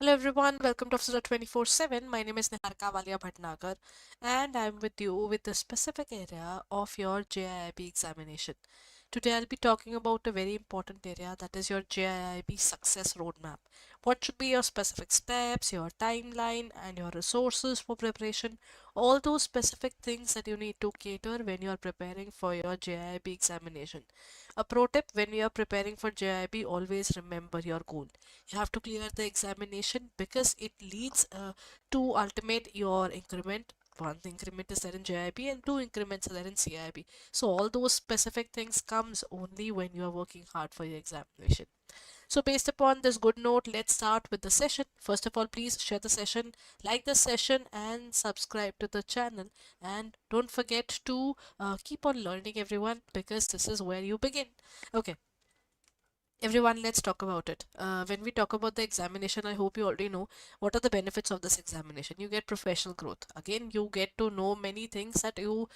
Hello everyone, welcome to Officer 24/7. My name is Niharika Walia, and I'm with you with the specific area of your JIIB examination. Today I'll be talking about a very important area, that is your JIIB success roadmap. What should be your specific steps, your timeline, and your resources for preparation. All those specific things that you need to cater when you are preparing for your JIIB examination. A pro tip: when you are preparing for JIIB, always remember your goal. You have to clear the examination because it leads to ultimate your increment. One increment is there in JIB and two increments are there in CIB. So all those specific things comes only when you are working hard for your examination. So based upon this good note, let's start with the session. First of all, please share the session, like the session, and subscribe to the channel. And don't forget to keep on learning, everyone, because this is where you begin. Okay, everyone, let's talk about it. When we talk about the examination, I hope you already know what are the benefits of this examination. You get professional growth. Again, you get to know many things that you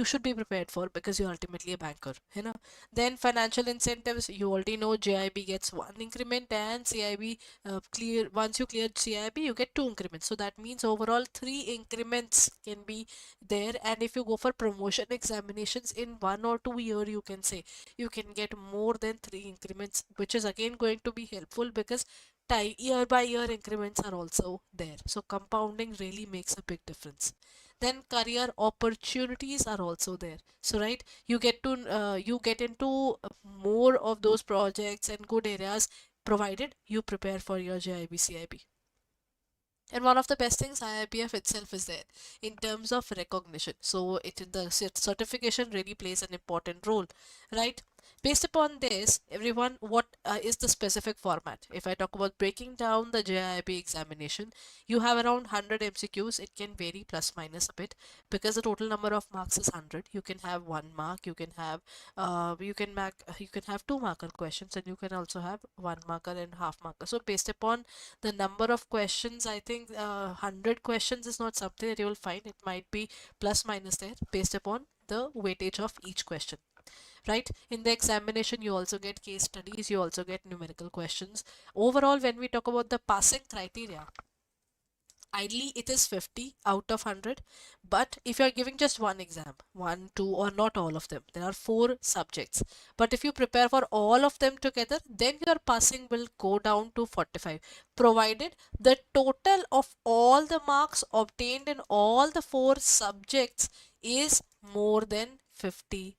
should be prepared for because you're ultimately a banker. You know. Then financial incentives. You already know JIB gets one increment and CIB clear. Once you clear CIB, you get two increments. So that means overall three increments can be there. And if you go for promotion examinations in 1 or 2 year, you can say you can get more than three increments, which is again going to be helpful because year by year increments are also there. So compounding really makes a big difference. Then career opportunities are also there. So right, you get into more of those projects and good areas provided you prepare for your JIB CIB. And one of the best things, IIPF itself is there in terms of recognition. So the certification really plays an important role, right? Based upon this, everyone, what is the specific format? If I talk about breaking down the JIB examination, you have around 100 MCQs. It can vary plus minus a bit because the total number of marks is 100. You can have 1 mark, you can have 2 marker questions, and you can also have 1 marker and half marker. So based upon the number of questions, I think 100 questions is not something that you will find. It might be plus minus there based upon the weightage of each question, right? In the examination, you also get case studies, you also get numerical questions. Overall, when we talk about the passing criteria, ideally it is 50 out of 100, but if you are giving just one exam, one, two, or not all of them, there are 4 subjects, but if you prepare for all of them together, then your passing will go down to 45, provided the total of all the marks obtained in all the 4 subjects is more than 50%.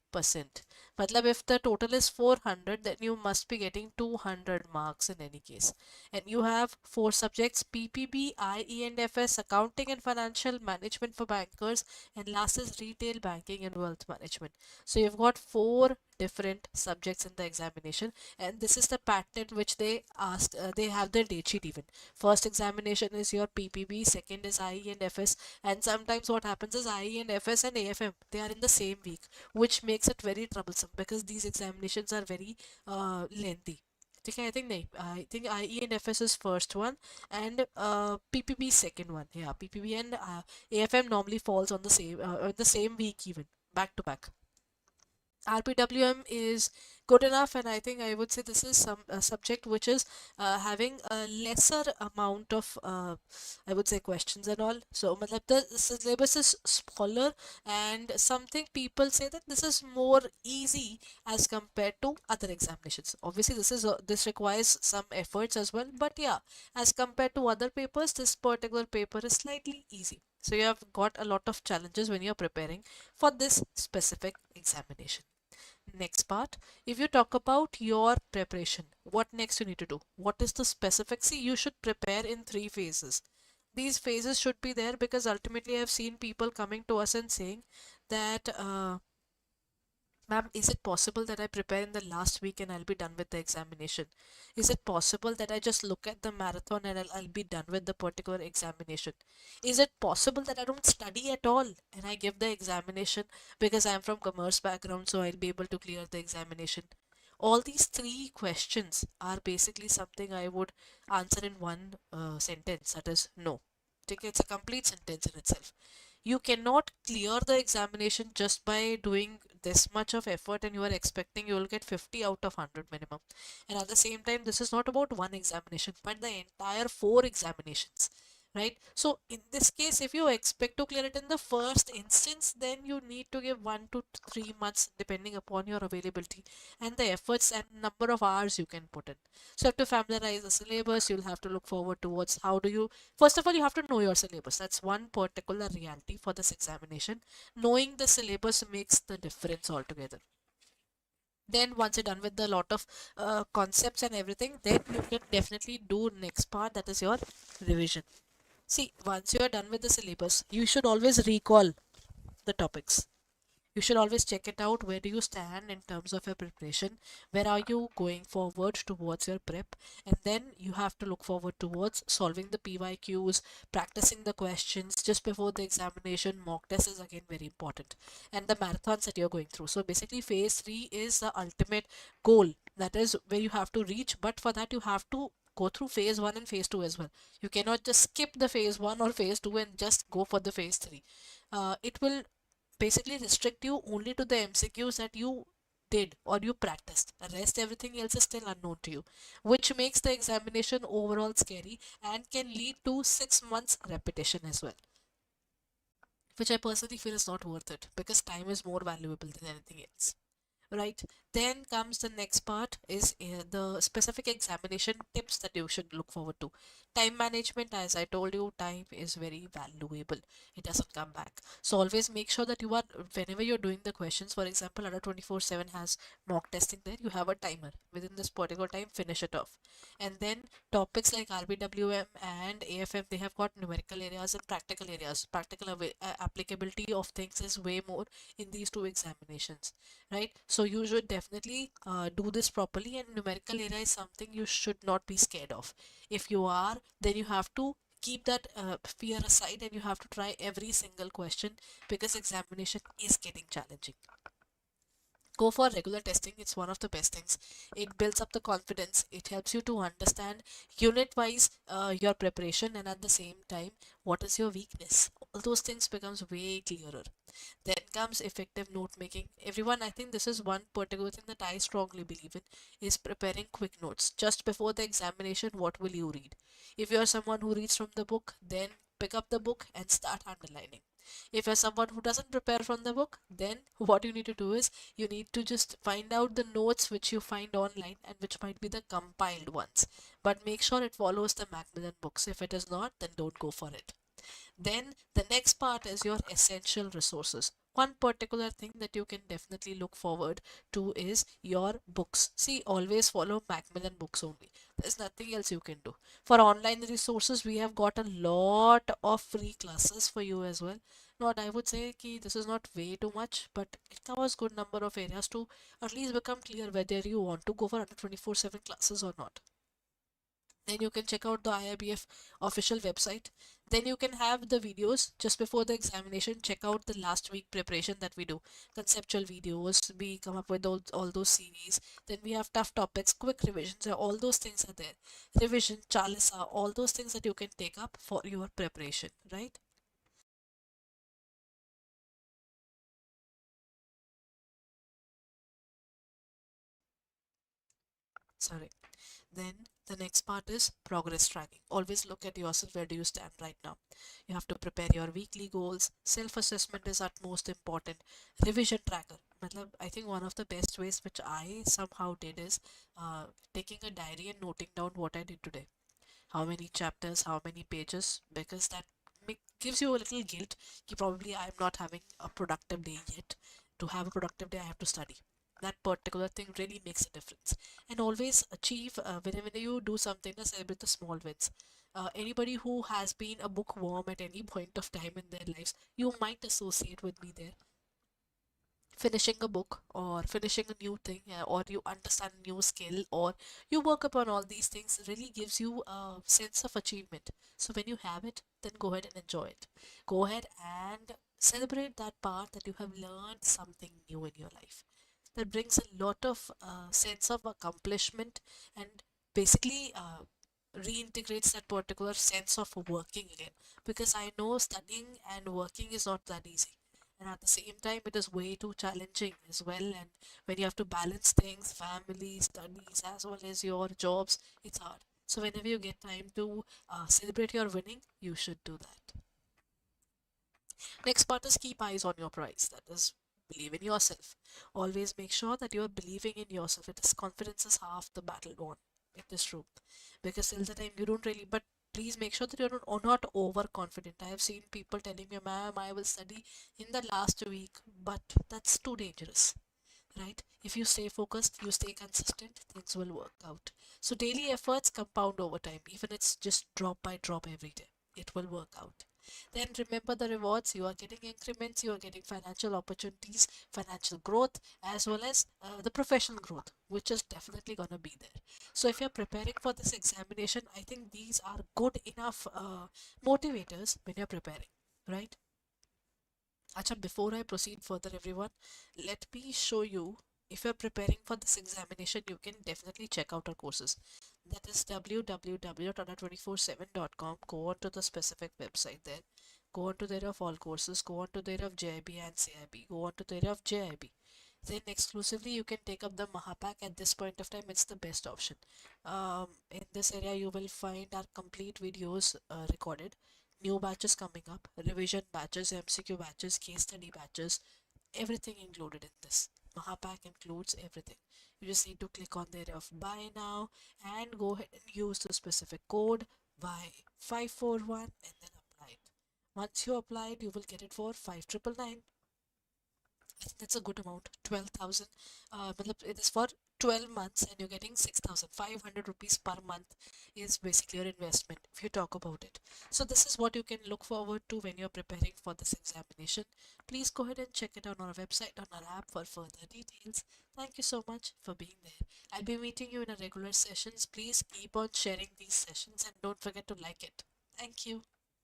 Matlab, if the total is 400, then you must be getting 200 marks in any case. And you have 4 subjects: PPB, IE and FS, accounting and financial management for bankers, and last is retail banking and wealth management. So you've got 4 different subjects in the examination, and this is the pattern which they asked. They have their date sheet even. First examination is your PPB, second is IE and FS, and sometimes what happens is IE and FS and AFM, they are in the same week, which makes it very troublesome because these examinations are very lengthy. I think I think IE and FS is first one, and PPB second one. Yeah, PPB and AFM normally falls on the same week, even back to back. RPWM is good enough, and I think I would say this is some subject which is having a lesser amount of I would say questions and all. So matlab, the syllabus is smaller, and something people say that this is more easy as compared to other examinations. Obviously this requires some efforts as well, but yeah, as compared to other papers, this particular paper is slightly easy. So you have got a lot of challenges when you're preparing for this specific examination. Next part, if you talk about your preparation, what next you need to do? What is the specific? See, you should prepare in 3 phases. These phases should be there because ultimately I've seen people coming to us and saying that ma'am, is it possible that I prepare in the last week and I'll be done with the examination? Is it possible that I just look at the marathon and I'll be done with the particular examination? Is it possible that I don't study at all and I give the examination because I'm from commerce background, so I'll be able to clear the examination? All these 3 questions are basically something I would answer in one sentence, that is no. Okay, it's a complete sentence in itself. You cannot clear the examination just by doing this much of effort and you are expecting you will get 50 out of 100 minimum. And at the same time, this is not about one examination, but the entire four examinations, right? So in this case, if you expect to clear it in the first instance, then you need to give 1 to 3 months depending upon your availability and the efforts and number of hours you can put in. So you have to familiarize the syllabus. You'll have to look forward towards how do you, first of all, you have to know your syllabus. That's one particular reality for this examination. Knowing the syllabus makes the difference altogether. Then once you're done with the lot of concepts and everything, then you can definitely do next part, that is your revision. See, once you are done with the syllabus, you should always recall the topics. You should always check it out. Where do you stand in terms of your preparation? Where are you going forward towards your prep? And then you have to look forward towards solving the PYQs, practicing the questions just before the examination. Mock test is again very important, and the marathons that you're going through. So basically, phase 3 is the ultimate goal. That is where you have to reach, but for that, you have to go through phase 1 and phase 2 as well. You cannot just skip the phase 1 or phase 2 and just go for the phase 3. It will basically restrict you only to the MCQs that you did or you practiced. The rest, everything else is still unknown to you, which makes the examination overall scary and can lead to 6 months repetition as well, which I personally feel is not worth it because time is more valuable than anything else, right? Then comes the next part is the specific examination tips that you should look forward to. Time management, as I told you, time is very valuable. It doesn't come back. So always make sure that you are, whenever you're doing the questions, for example, under 24/7 has mock testing there, you have a timer. Within this particular time, finish it off. And then topics like RBWM and AFM, they have got numerical areas and practical areas. Practical applicability of things is way more in these two examinations, right? So you should definitely do this properly, and numerical area is something you should not be scared of. If you are, then you have to keep that fear aside and you have to try every single question because examination is getting challenging. Go for regular testing. It's one of the best things. It builds up the confidence. It helps you to understand unit wise your preparation, and at the same time what is your weakness. All those things becomes way clearer. Then comes effective note making. Everyone, I think this is one particular thing that I strongly believe in, is preparing quick notes. Just before the examination, what will you read? If you are someone who reads from the book, then pick up the book and start underlining. If you're someone who doesn't prepare from the book, then what you need to do is you need to just find out the notes which you find online and which might be the compiled ones. But make sure it follows the Macmillan books. If it is not, then don't go for it. Then the next part is your essential resources. One particular thing that you can definitely look forward to is your books. See, always follow Macmillan books only. There's nothing else you can do. For online resources, we have got a lot of free classes for you as well. Not, I would say ki this is not way too much, but it covers good number of areas to at least become clear whether you want to go for under 24/7 classes or not. Then you can check out the IIBF official website. Then you can have the videos just before the examination. Check out the last week preparation that we do. Conceptual videos, we come up with all those series. Then we have tough topics, quick revisions, all those things are there. Revision, Chalisa, all those things that you can take up for your preparation, right? Sorry. Then the next part is progress tracking. Always look at yourself, where do you stand right now. You have to prepare your weekly goals. Self-assessment is utmost important. Revision tracker. I think one of the best ways which I somehow did is taking a diary and noting down what I did today. How many chapters, how many pages, because that gives you a little guilt. Probably I'm not having a productive day yet. To have a productive day, I have to study. That particular thing really makes a difference. And always achieve, whenever you do something, celebrate the small wins. Anybody who has been a bookworm at any point of time in their lives, you might associate with me there. Finishing a book or finishing a new thing, or you understand a new skill, or you work upon all these things, really gives you a sense of achievement. So when you have it, then go ahead and enjoy it. Go ahead and celebrate that part that you have learned something new in your life. That brings a lot of sense of accomplishment and basically reintegrates that particular sense of working again, because I know studying and working is not that easy, and at the same time it is way too challenging as well. And when you have to balance things, family, studies, as well as your jobs, it's hard. So whenever you get time to celebrate your winning, you should do that. Next part is keep eyes on your prize. That is, believe in yourself. Always make sure that you are believing in yourself. It is confidence is half the battle won. It is true. Because till the time you don't really, but please make sure that you're not overconfident. I have seen people telling me, ma'am, I will study in the last week, but that's too dangerous, right? If you stay focused, you stay consistent, things will work out. So daily efforts compound over time, even it's just drop by drop every day. It will work out. Then remember the rewards. You are getting increments, you are getting financial opportunities, financial growth, as well as the professional growth, which is definitely going to be there. So if you're preparing for this examination, I think these are good enough motivators when you're preparing, right? Acha, before I proceed further, everyone, let me show you. If you're preparing for this examination, you can definitely check out our courses. That is www.247.com. Go on to the specific website there. Go on to the area of all courses. Go on to the area of JIB and CIB. Go on to the area of JIB. Then exclusively you can take up the Mahapack. At this point of time, it's the best option. In this area, you will find our complete videos recorded, new batches coming up, revision batches, MCQ batches, case study batches, everything included in this. Mahapack includes everything. You just need to click on the area of buy now and go ahead and use the specific code Y541 and then apply it. Once you apply it, you will get it for 5999. I think that's a good amount. 12,000. It is for 12 months and you're getting 6,500 rupees per month is basically your investment if you talk about it. So this is what you can look forward to when you're preparing for this examination. Please go ahead and check it out on our website, on our app for further details. Thank you so much for being there. I'll be meeting you in a regular sessions. Please keep on sharing these sessions and don't forget to like it. Thank you.